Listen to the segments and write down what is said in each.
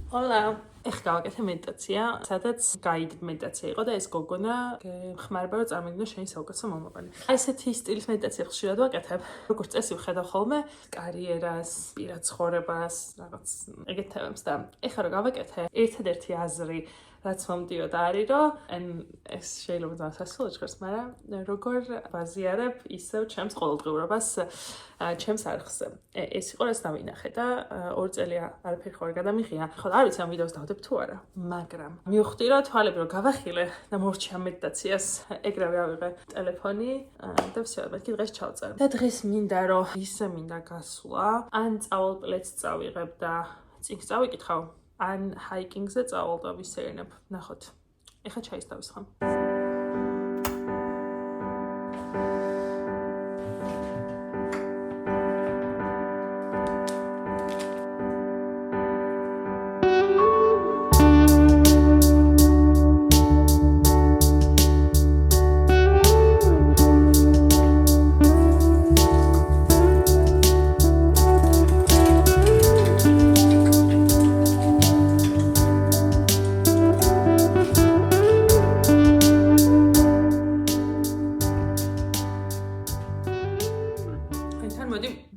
Hola, ეხლა გავაკეთე მედიტაცია, სადაც გაიგდ მედიტაცია იყო და ეს გოგონა ხმარება რომ წარმოგიდგინო შენი საუკეთესო მომავალი. ესეთი სტილის მედიტაცია ხშირად ვაკეთებ. როგორც წესი ვხედავ ხოლმე კარიერას, პირად ცხოვრებას, რაღაც ეგეთ თემებს და ეხლა რომ გავაკეთე, ერთადერთი აზრი რაც მომდიოდა არის რომ ეს შეიძლება ძალიან სასწაულო ჟღერს, მაგრამ როგორ ვაზიარებ ისევ ჩემს ყოველდღიურობას ჩემს არხზე. ეს იყო რაც დავინახე და 2 წელია არაფერი ხო არ გადამიღია. ხო არ ვიცი ამ ვიდეოს დავდებ თუ არა, მაგრამ მივხვდი რომ თვალები რომ გავახილე და მორჩი ამ მედიტაციას, ეგრევე ავიღე ტელეფონი და всё, მეთქი დღეს ჩავწერ. და დღეს მინდა რომ ისე მინდა გასვლა, ან წავალ პლედს წავიღებ და წიგნს წავიკითხავ, ან ჰაიკინგზე წავალ და ვისეირნებ. ნახოთ. ეხლა ჩაის დავისხამ.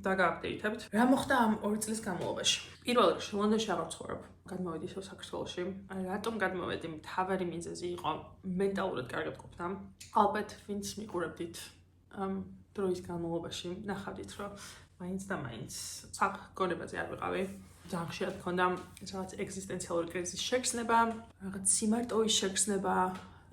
დაგააპდეითებთ. რა მოხდა ამ 2 წლის განმავლობაში? პირველ რიგში ლონდონში აღარ ვცხოვრობ. გადმოვედი ისევ საქართველოში. რატომ გადმოვედი? მთავარი მიზეზი იყო მენტალურად კარგად ყოფნა. ალბათ ვინც მიყურებდით დროის განმავლობაში, ნახავდით რომ მაინც და მაინც გონებაზე არ ვიყავი. ძალიან ხშირად მქონდა რაღაც ეგზისტენციალური კრიზისის შეგრძნება, რაღაც სიმარტოვის შეგრძნება.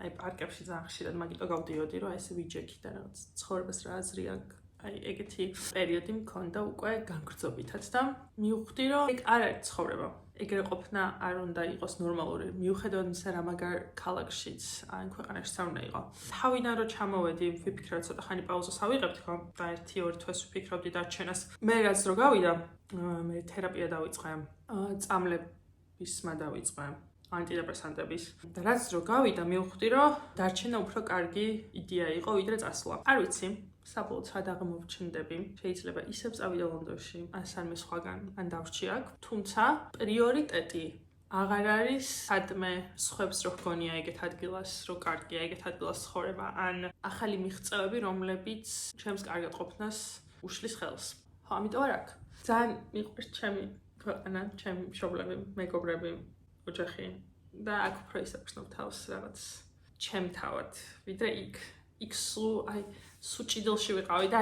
აი პარკებში ძალიან ხშირად მაგიტო გავდიოდი რომ ესე ვიჯექი და რაღაც ცხოვრებას რა აზრი აქვს. ეგეთი პერიოდი მქონდა უკვე განგრძობითად და მივხვდი რომ ეგ არ არის ცხოვრება. ეგრე ყოფნა არ უნდა იყოს ნორმალური. მიუხედავად იმისა რა მაგარ ქალაქშიც ან ქვეყანაში არ უნდა იყო. თავიდან რომ ჩამოვედი, ვიფიქრე რომ ცოტა ხანი პაუზას ავიღებთ ხო და 1-2 თვეს ვფიქრობდი დარჩენას. მე რაც რო გავიდა, მე თერაპია დავიწყე, წამლებისმა დავიწყე, ანტიდეპრესანტების. და რაც რო გავიდა, მივხვდი რომ დარჩენა უფრო კარგი იდეა იყო, ვიდრე წასვლა. არ ვიცი. საბოლოოდ სად აღმოვჩნდები, შეიძლება ისევ წავიდე ლონდონში, ან სამე სხვაგან, ან დავრჩი აქ, თუმცა პრიორიტეტი აღარ არის სადმე სხვებს რო გონია ეგეთ ადგილას, რო კარგია ეგეთ ადგილას ცხოვრება, ან ახალი მიღწევები, რომლებიც ჩემს კარგად ყოფნას უშლის ხელს. ხო, ამიტომ არ აქ. ძალიან მიყვარს ჩემი ქვეყანა, ჩემი მშობლები, მეგობრები, ოჯახი და აქ უფრო ისაუბრებ თავს რაღაც ჩემ თავად, ვიდრე იქ. იქ სუჭიდელში ვიყავი და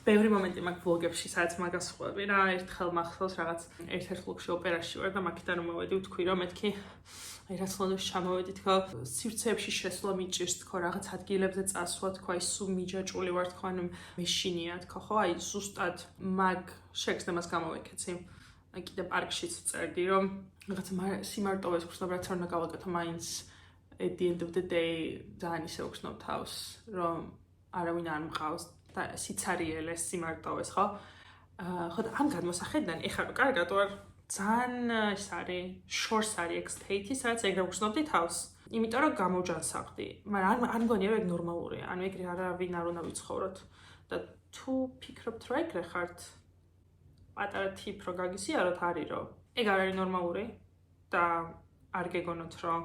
ბევრი მომენტი მაქვს ვლოგებში, სადაც მაგას ხვდები რა, ერთხელ მახსოვს რაღაც ერთ-ერთ ვლოგში ოპერაში ვარ და მაგიდან რომ მოვედი, ვთქვი რომ მეთქი რაც ლონდონში ჩამოვედი, თქო, სივრცეებში შესვლა მიჭირს, თქო, რაღაც ადგილებზე წასვლა, თქო, აი სულ მიჯაჭული ვარ, თქო, ანუ მეშინია, თქო, ხო, აი ზუსტად მაგ შეგრძნებას გამოვეკეცი. აი კიდე პარკშიც წერდი რომ რაღაც სიმარტოვეს გრძნობ, რაც არ უნდა გავაკეთო მაინც at the end of the day ძალიან ისე უხსნობ თავს, რომ არავინ არ მყავს და სიცარიელეს სიმარტოვეს, ხო? ხო და ამ გადმოსახედიდან ეხლა რომ კარგად ვარ, ძალიან ის არის, შორს არის ეგ state-ი, სადაც ეგრე უხსნობდი თავს. იმიტომ რომ გამოვჯანსაღდი, მაგრამ არ მგონია რომ ეგ ნორმალურია, ანუ ეგრე არავინ არ უნდა ვიცხოვროთ. და თუ ფიქრობთ რომ ეგრე ხართ, პატარა tip რო გაგიზიაროთ არის რომ ეგ არ არის ნორმალური და არ გეგონოთ რომ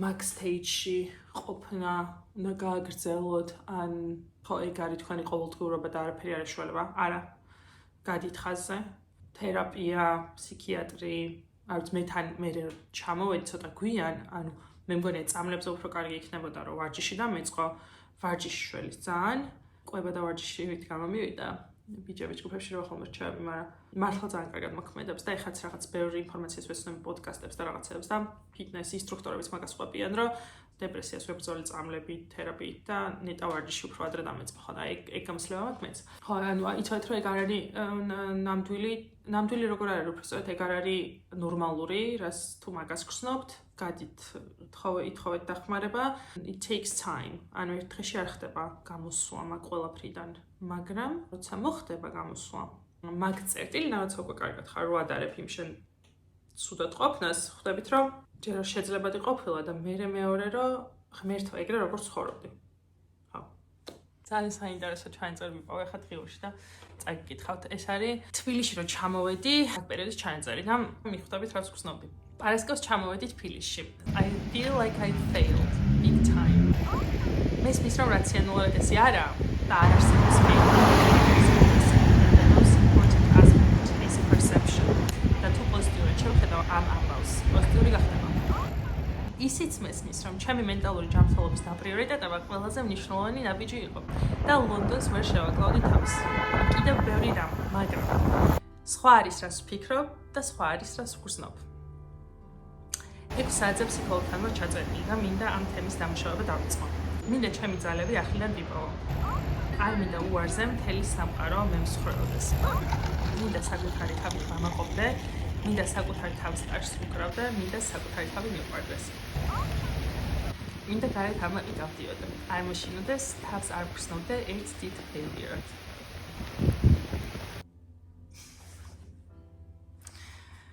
მაგ stage-ში ყოფნა უნდა გააგრძელოთ, ან ხო ეგ არის თქვენი ყოველდღიურობა და არაფერი არ ეშველება. არა. გადით ხაზზე, თერაპია, ფსიქიატრი, არც მე ჩამოვედი ცოტა გვიან, ანუ მე მგონია წამლებზე უფრო კარგი იქნებოდა რომ ვარჯიში დამეწყო, ვარჯიში შველის ძალიან, ყვება და ვარჯიში ვით გამომივიდა. ბიჭები ჯგუფებში რო ხოლმე რჩევები, მაგრამ მართლა ძალიან კარგად მოქმედებს და ეხაც რაღაც ბევრი ინფორმაციას ვეცნობ პოდკასტებს და რაღაცებს და ფიტნეს ინსტრუქტორებიც მაგას ყვებიან, რომ დეპრესიას ვებრძოლი წამლები, თერაპიით და ნეტა ვარჯიში უფრო ადრე დამეწყო. ხო და ეგ გამსლება მაქვს მეც. ხო, ანუ იცოდეთ რომ ეგ არ არის ნამდვილი როგორ არის უბრალოდ ეგ არ არის ნორმალური, რას თუ მაგას გრძნობთ, გადით ითხოვეთ დახმარება, it takes time. ანუ ერთ დღეში არ ხდება გამოსვლა მაგ ყველაფრიდან, მაგრამ როცა მოხდება გამოსვლა, მაგ წერტილი რაღაც უკვე კარგად ხარ რო ადარებ იმ შენ ცუდად ყოფნას, ხვდებით რომ ჯერ შეძლებადი ყოფილა და მეორე რომ ღმერთო ეგრე როგორ ცხოვრობდი. ხო. ძალიან საინტერესო ჩანაწერი ვიპოვე ხა დღიურში და წაგიკითხავთ. ეს არის თბილისში რომ ჩამოვედი, აქ პერიოდის ჩანაწერი და მიხვდებით რაც გრძნობდი. პარასკევს ჩამოვედით ფილიშში. I feel like I failed big time. მესმის რომ რაციონალურად ესე არა და არ არსებობს the most important aspect is perception. და თუ პოზიტიურად შევხედავ ამ ამბავს, პოზიტიური გახდება. ისიც მესმის რომ ჩემი მენტალური ჯანმრთელობის დაპრიორიტეტება ყველაზე მნიშვნელოვანი ნაბიჯი იყო და ლონდონს ვერ შევაკლავდი თავს. კიდევ ბევრი რამ, მაგრამ სხვა არის რას ვფიქრობ და სხვა არის რას ვგრძნობ. 6 საათზე ფსიქოლოგთან ვარ ჩაწერილი და მინდა ამ თემის დამუშავება დავიწყო. მინდა ჩემი ძალები ახლიდან ვიპოვო. არ მინდა უარზე მთელი სამყარო მემსხვრელოდეს. მინდა საკუთარი თავით ვამაყობდე, მინდა საკუთარი თავის კარს ვუკრავდე, მინდა საკუთარი თავი მიყვარდეს. მინდა გარეთ ამაყიდავდიოდე. არ მოშინოდეს, თავს არ ვგრძნობდე ერთ დიდ ფეილიერად.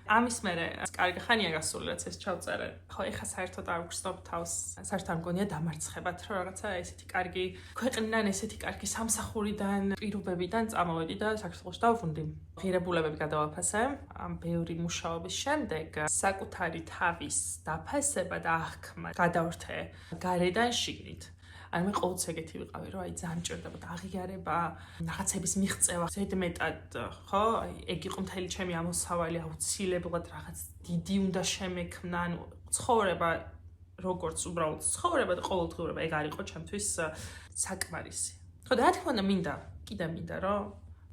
ამის მერე კარგი ხანია გასული, რაც ეს ჩავწერე. ხო, ეხლა საერთოდ არ ვგრძნობ თავს, საერთოდ არ მგონია დამარცხებად, რომ რაღაცა ესეთი კარგი ქვეყნიდან, ესეთი კარგი სამსახურიდან, პირობებიდან წამოვედი და საქართველოში დავბრუნდი. ღირებულებები გადავაფასე. ამ ბევრი მუშაობის შემდეგ საკუთარი თავის დაფასება და აღქმა გადავრთე გარედან შიგნით. მე ყოველთვის ეგეთი ვიყავი, რომ ძალიან მჭირდებოდა აღიარება, რაღაცების მიღწევა. ზედმეტად, ხო, ეგ იყო მთელი ჩემი ამოსავალი, აუცილებლად რაღაც დიდი უნდა შემექმნა, ცხოვრება, როგორც უბრალოდ ცხოვრება და ყოველდღიურობა, ეგ არ იყო ჩემთვის საკმარისი. ხო, და რა თქმა უნდა, კიდე მინდა, რომ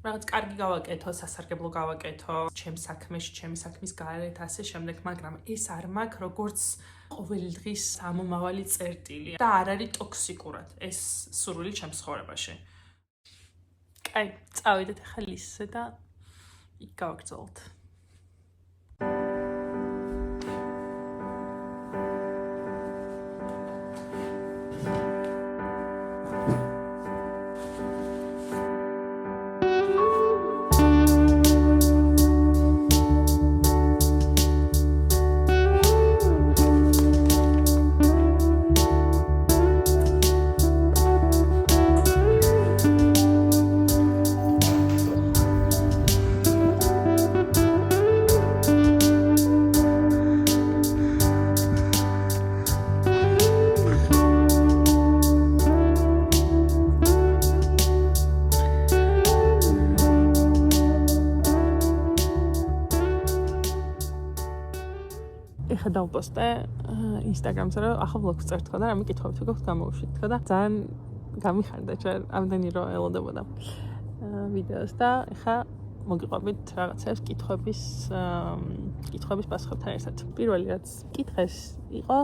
რაღაც კარგი გავაკეთო, სასარგებლო გავაკეთო, ჩემ საქმეში, ჩემი საქმის გარეთ, ასე შემდეგ, მაგრამ ეს არ მაქვს როგორც ყოველი დღის ამომავალი წერტილი და არ არის ტოქსიკურად ეს სურვილი ჩემს ცხოვრებაში. კაი, წავიდეთ ახლა ლისზე და იქ გავაგრძელოთ. ეხლა დავპოსტე ინსტაგრამზე, რომ ახლა ვლოგს წერ თქო და რამე კითხვები თუ გაქვთ გამოუშვით თქო და ძალიან გამიხარდა ჩვენ ამდენი რომ ელოდებოდა ვიდეოს და ეხლა მოგიყვებით რაღაცას კითხვების პასუხებთან ერთად. პირველი რაც კითხეს იყო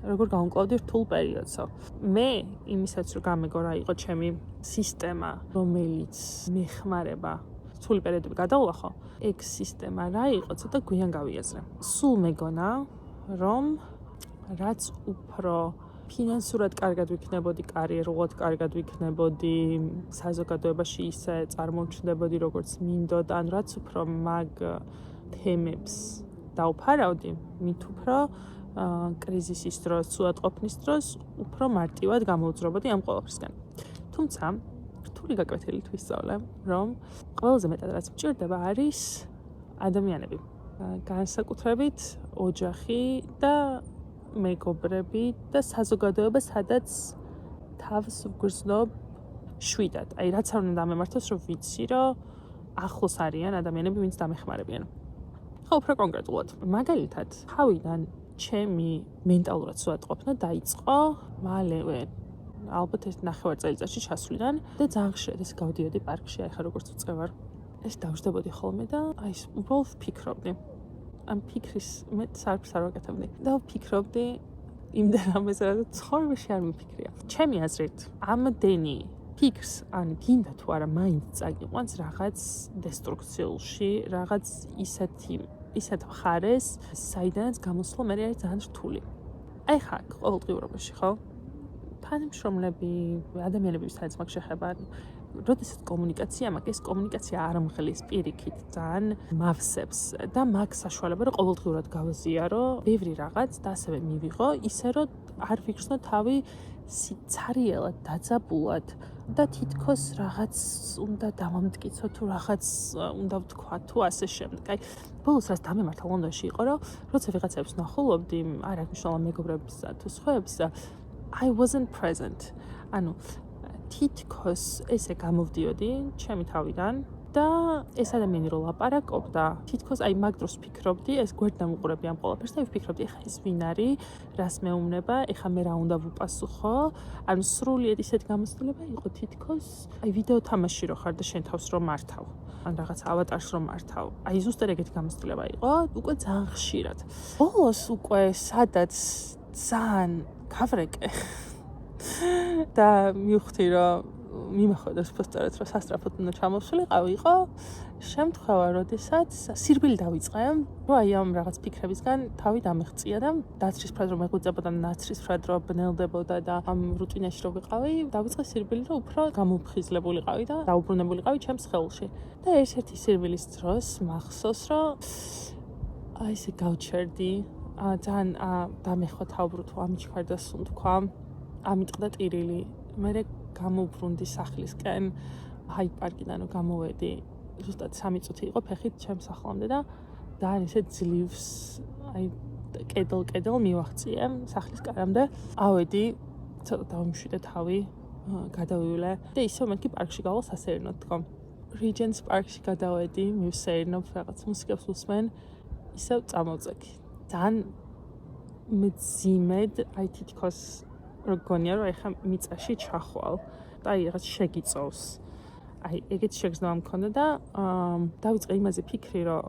როგორ გავუმკლავდი რთულ პერიოდსო. მე იმისაც რომ გამეგო რა იყო ჩემი სისტემა, რომელიც მეხმარება რთული პერიოდები გადავლახო, ეგ სისტემა რა იყო, ცოტა გვიან გავიაზრე. სულ მეგონა, რომ რაც უფრო ფინანსურად კარგად ვიქნებოდი, კარიერულად კარგად ვიქნებოდი, საზოგადოებაში ისე წარმოჩნდებოდი, როგორც მინდოდა, ან რაც უფრო მაგ თემებს დავფარავდი, მით უფრო კრიზისის დროს, სულადყოფნის დროს უფრო მარტივად გამოვძრობოდი ამ ყველაფერსგან. თუმცა რთული გაკვეთილით ვისწავლე, რომ ყველაზე მეტად რაც მჭირდება არის ადამიანები. განსაკუთრებით ოჯახი და მეგობრები და საზოგადოება, სადაც თავს ვგრძნობ შვიდად. აი რაც არ უნდა დამემართოს, რომ ვიცი, რომ ახლოს არიან ადამიანები, ვინც დამეხმარებიან. ხო, უფრო კონკრეტულად. მაგალითად, თავიდან ჩემი მენტალურად სულადყოფნა დაიწყო მალევე ალბათ ეს 9 წელიწადში ჩასვლიდან და ძალიან ხშირად ეს გავდიოდი პარკში, ახლა როგორც ვწევარ. ეს დავждდებოდი ხოლმე და აი ეს უბრალოდ ვფიქრობდი. ამ ფიქრის მე საერთოდ არ ვაკეთებდი და ვფიქრობდი იმდენ რამეზე, რაც ცხოვრებაში არ მიფიქრია. ჩემი აზრით, ამდენი ფიქრს, ან გინდა თუ არა, მაინც წაგიყვანს რაღაც დესტრუქციულში, რაღაც ისეთ მხარეს, საიდანაც გამოსვლა მე არის ძალიან რთული. აი ხა ყოველდღიურობაში, ხო? თანამშრომლები, ადამიანები, ვისაც მაგ შეხება, როდესაც კომუნიკაცია მაქვს, ეს კომუნიკაცია არ მღლის პირიქით, ძალიან მავსებს და მაგ საშუალება, რომ ყოველდღიურად გავაზიარო ბევრი რაღაც და ასევე მივიღო, ისე რომ არ ვიგრძნო თავი სიცარიელად, დაძაბულად და თითქოს რაღაც უნდა დამამტკიცო თუ რაღაც უნდა ვთქვა თუ ასე შემდეგ. აი, ბოლოს რაც დამემართა ლონდონში იყო, რომ როცა ვიღაცებს ნახულობდი, არ აქვს მნიშვნელობა მეგობრებსა თუ სხვაებს და I wasn't present. ანუ თითქოს ესე გამოვდიოდი ჩემი თავიდან და ეს ადამიანი რო ლაპარაკობდა, თითქოს აი მაგ დროს ვფიქრობდი, ეს გვერდიდან ვუყურებდი ამ ყველაფერს და ვფიქრობდი, ეხა ეს ვინ არის, რას მეუბნება, ეხა მე რა უნდა ვუპასუხო. ანუ სრულიად ისეთი გამოცდილება იყო თითქოს, აი ვიდეო თამაში რო ხარ და შენ თავს რო მართავ, ან რაღაც ავატარს რო მართავ. აი ზუსტად ეგეთი გამოცდილება იყო, უკვე ძალიან ხშირად. ბოლოს უკვე სადაც ძალიან გავრეკე და მივხვდი რომ მიმახვდეს ფოსტერად რომ სასწრაფოდ უნდა ჩამოვსულიყავი იყო შემთხვევა როდესაც სირბილი დავიწყე რომ აი ამ რაღაც ფიქრებისგან თავი დამეღწია და დაცრისფრად რომ მეღვიძებოდა ნაცრისფრად რომ ბნელდებოდა და ამ რუტინაში რომ ვიყავი დავიწყე სირბილი რომ უფრო გამოფხიზლებულიყავი და დაუბრუნებულიყავი ჩემს სხეულში და ერთ-ერთი სირბილის დროს მახსოვს რომ აი ესე გავჩერდი ძალიან დამეხვა თავბრუ თუ ამიჩქარდა სუნთქვა ამიტყდა ტირილი მე გამოვბრუნდი სახლისკენ ჰაიდ პარკიდან რომ გამოვედი ზუსტად 3 წუთი იყო ფეხით ჩემს სახლამდე და ძალიან ისე ძლივს აი კედელ მივაღწიე სახლის კარამდე ავედი ცოტა დავიმშვიდე თავი გადავივლე და ისევ მეთქი პარკში გავალ სასეირნოდ თქო Regents პარკში გადავედი მივსეირნობ რაღაც მუსიკას უსმენ ისევ წამოვწექი ძალიან მეძიმედ აი თითქოს როგორია რომ ეხა მიწაში ჩახვალ და აი რაღაც შეგიწოვს აი ეგეთი შეგრძნება მქონდა და დავიწყე იმაზე ფიქრი რომ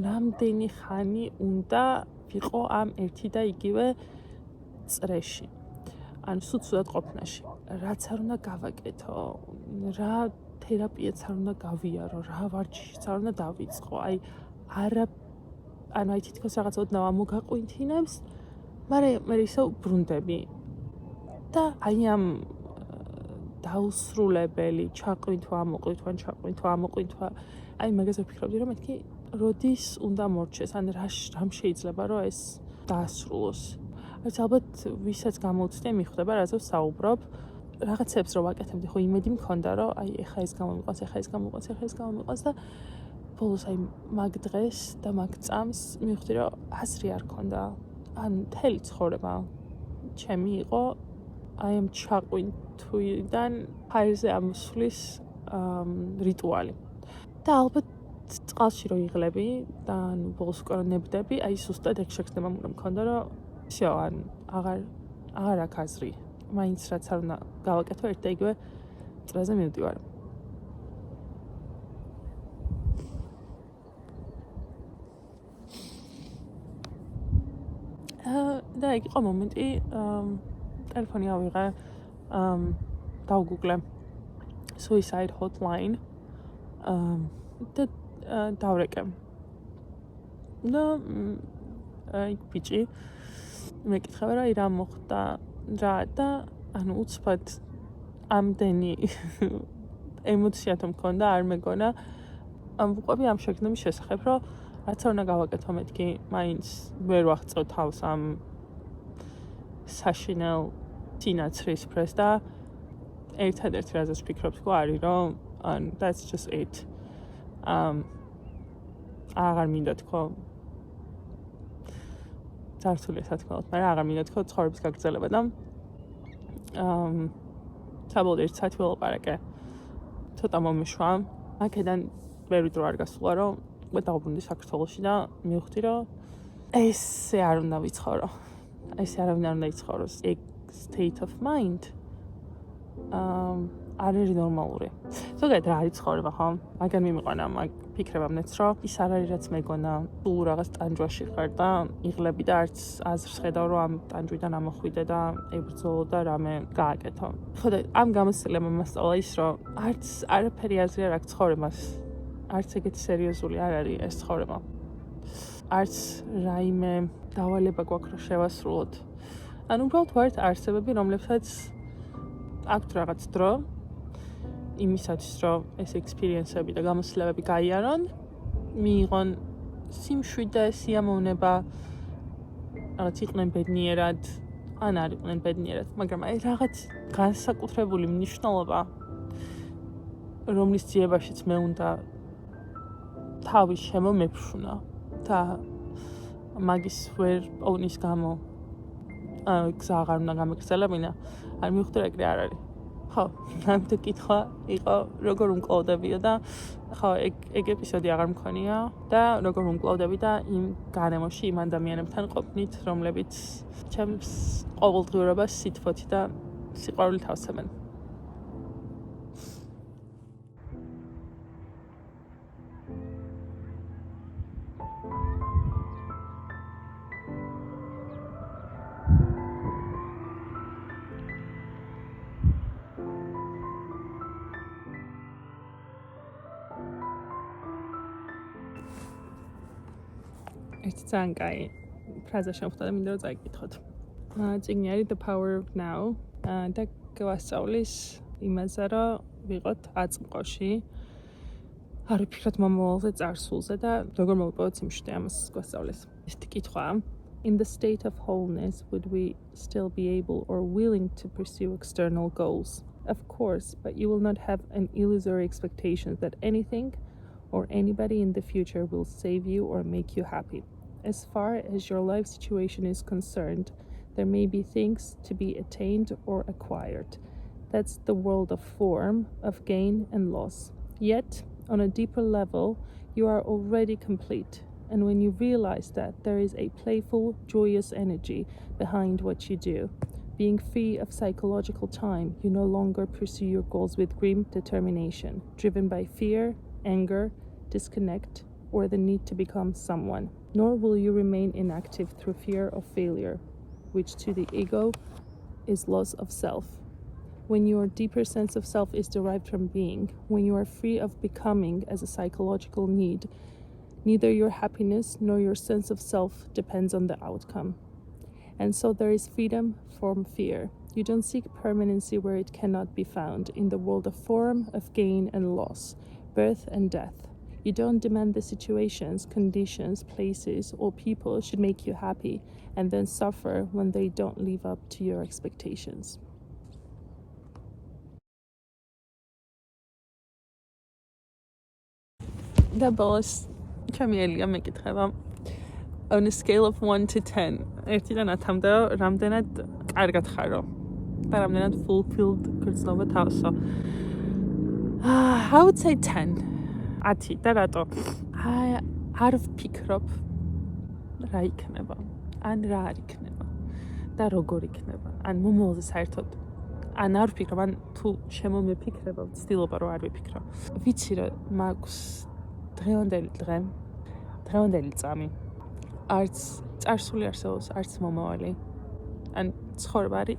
რამდენი ხანი უნდა ვიყო ამ ერთი და იგივე წრეში ან სუცუდად ყოფნაში რაც არ უნდა გავაკეთო რა თერაპიაც არ უნდა გავიარო რა ვარჯიშიც არ უნდა დავიწყო აი არა ანუ აი თითქოს რაღაც ოდნავ მოგაყვინთინებს მაგრამ მე ისევ ბრუნდები და აი ამ დაუსრულებელი ჩაყვინთვა ამოყვინთვა აი მაგაზე ვფიქრობდი რომ მეთქი როდის უნდა მორჩეს ან რამ შეიძლება რომ ეს დაასრულოს რაც ალბათ ვისაც გამოვცდი მიხვდება რაზეც საუბრობ რაღაცებს რო ვაკეთებდი ხო იმედი მქონდა რომ აი ეხა ეს გამომიყვანს და ბოლოს აი მაგ დღეს და მაგ წამს მივხვდი რომ აზრი არ ქონდა ან მთელი ცხოვრება ჩემი იყო აი ამ ჩაყვინთვიდან ჰაერზე ამოსვლის რიტუალი და ალბათ წყალში რო იღლები და ანუ ბოლოს უკვე ნებდები აი ზუსტად ეგ შეგრძნება უნდა მქონდა რომ всё ან აღარ აქვს აზრი მაინც რაც არ უნდა გავაკეთო ერთ და იგივე წრეზე მივდივარ და იქ იყო მომენტი ტელეფონი ავიღე დავგუგლე suicide hotline და დავრეკე და იქ ბიჭი მეკითხება რა რა მოხდა რა და ანუ უცბად ამდენი ემოცია თუ მქონდა არ მეგონა ვუყვები ამ შეგრძნების შესახებ რომ რაც არ უნდა გავაკეთო მეთქი მაინც ვერ ვაღწევ თავს ამ საშინელ სინაცრისფრეს და ერთადერთი რაზეც ვფიქრობ თქო არის რომ that's just it აღარ მინდა თქო ძართულია სათქმელად მაგრამ აღარ მინდა თქო ცხოვრების გაგრძელება და საბოლოოდ 1 საათი ველაპარაკე ცოტა მომიშვა აქედან ვერ ვიდრო არ გასულა რომ მე დავბრუნდი საქართველოში და მივხვდი რომ ესე არ უნდა ვიცხოვრო ესე არავინ არ უნდა იცხოვროს ეგ state of mind არ არის ნორმალური ზოგადად რა არის ცხოვრება ხო მაგან მიმიყვანა მაგ ფიქრებამნეც რომ ის არ არის რაც მეგონა თუ რაღაც ტანჯვაში ხარ და იღლები და არც აზრს ხედავ რომ ამ ტანჯვიდან ამოხვიდე და ებრძოლო და რამე გააკეთო ხო და ამ გამოცდილებამ მასწავლა ის რომ არც არაფერი აზრი არ აქვს ცხოვრებას არც ეგეთი სერიოზული არ არის ეს ცხოვრება არც რაიმე დავალება გვაქვს რომ შევასრულოთ ანუ უბრალოდ ვართ არსებები რომლებსაც აქვთ რაღაც დრო იმისათვის რომ ეს ექსპერიენსები და გამოცდილებები გაიარონ მიიღონ სიმშვიდე სიამოვნება რაღაც იყვნენ ბედნიერად ან არ იყვნენ ბედნიერად, მაგრამ აი რაღაც განსაკუთრებული მნიშვნელობა, რომლის ძიებაშიც მე უნდა თავის შემომეფშუნა და მაგის ვერ პოვნის გამო გზა აღარ უნდა გამეგრძელებინა, არ მივხვდი რა ეგრე არ არის. ხო, ნამდვილ კითხვა იყო როგორ უმკლავდებიო და ხო, ეგ ეპიზოდი აღარ მქონია და როგორ უმკლავდები და იმ გარემოში იმ ადამიანებთან ყოფნით, რომლებიც ჩემს ყოველდღიურობას სითბოთი და სიყვარულით ავსებენ. ერთი ძალიან კაი ფრაზა შემხვდა და მინდა რომ წაიკითხოთ. წიგნი არის The Power of Now და გვასწავლის იმაზე, რომ ვიყოთ აწმყოში. არ ვფიქრობ მომავალზე, წარსულზე და როგორ მოვიპოვოთ სიმშვიდე, ამას გვასწავლის. ესეთი კითხვაა. In the state of wholeness, would we still be able or willing to pursue external goals? Of course, but you will not have an illusory expectation that anything or anybody in the future will save you or make you happy. As far as your life situation is concerned, there may be things to be attained or acquired. That's the world of form, of gain and loss. Yet, on a deeper level, you are already complete. And when you realize that, there is a playful, joyous energy behind what you do. Being free of psychological time, you no longer pursue your goals with grim determination, driven by fear, anger, disconnect, or the need to become someone. Nor will you remain inactive through fear of failure, which to the ego is loss of self. When your deeper sense of self is derived from being, when you are free of becoming as a psychological need, neither your happiness nor your sense of self depends on the outcome. And so there is freedom from fear. You don't seek permanency where it cannot be found, in the world of form, of gain and loss, birth and death. You don't demand the situations, conditions, places, or people should make you happy and then suffer when they don't live up to your expectations. და ბოლოს ჩემი ელია მეკითხება on a scale of 1 to 10 1-დან 10-მდე რამდენად კარგად ხარო და რამდენად fulfilled გრძნობა თავსო. I would say 10. 10 და რატო? არ ვფიქრობ რა იქნება, ან რა არ იქნება და როგორ იქნება, ან მომავალზე საერთოდ ან არ ვფიქრობ, ან თუ შემომეფიქრება, ვცდილობა რომ არ ვიფიქრო. ვიცი რომ მაქვს დღევანდელი დღე, დღევანდელი წამი, არც წარსული არსებობს, არც მომავალი. ან ცხოვრება არის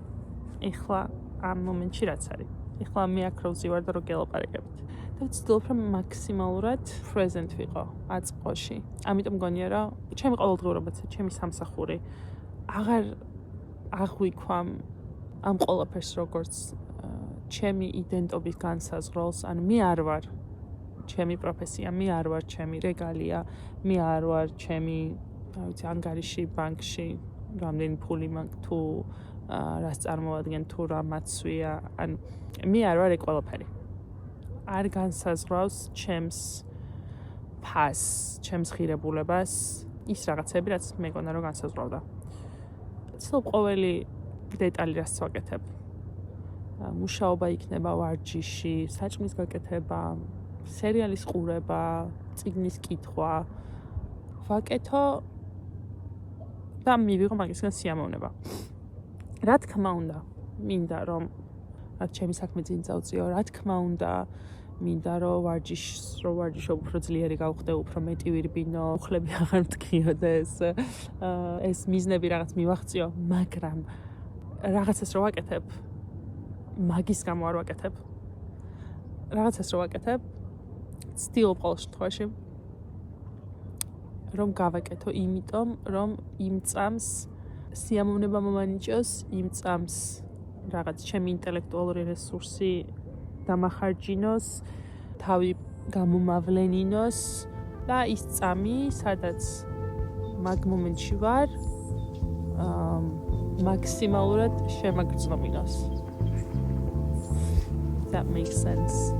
ეხლა ამ მომენტში რაც არის. ეხლა მე აქ რო ვზივარ და რო გელაპარაკებთ. და ვცდილობ რომ მაქსიმალურად present ვიყო აწმყოში. ამიტომ მგონია რომ ჩემი ყოველდღიურობაც, ჩემი სამსახური აღარ აღვიქვამ ამ ყველაფერს როგორც ჩემი იდენტობის განსაზღვროს, ან მე არ ვარ ჩემი პროფესია, მე არ ვარ ჩემი რეგალია, მე არ ვარ ჩემი, რა ვიცი, ანგარიში ბანკში, რამდენი ფული მაქვს თუ რას წარმოადგენ, თუ რა მაცვია, ან მე არ ვარ ეგ ყველაფერი. არ განსაზღვრავს ჩემს ფასს, ჩემს ღირებულებას, ის რაღაცები, რაც მეგონა რომ განსაზღვრავდა. ვცდილობ ყოველი დეტალი რაც ვაკეთებ. მუშაობა იქნება ვარჯიში, საჭმლის გაკეთება, სერიალის ყურება, წიგნის კითხვა, ვაკეთო და მივიღო მაგისგან სიამოვნება. რა თქმა უნდა, მინდა რომ ჩემი საქმე წინ წავწიო, რა თქმა უნდა, მინდა რომ ვარჯიშობ უფრო ძლიერი გავხდე, უფრო მეტი ვირბინო, უხლები აღარ მткиოდეს, ეს მიზნები რაღაც მივახციო, მაგრამ რაღაცას რო ვაკეთებ, მაგის გამო არ ვაკეთებ. რაღაცას რო ვაკეთებ, ვცდილობ ყოველ შემთხვევაში რომ გავაკეთო, იმიტომ რომ იმ წამს სიამოვნება მომანიჭოს, იმ წამს რაღაც ჩემი ინტელექტუალური რესურსი დამახარჯინოს, თავი გამომავლენინოს და ის წამი, სადაც მაგ მომენტში ვარ, მაქსიმალურად შემაგრძნობინოს. That makes sense.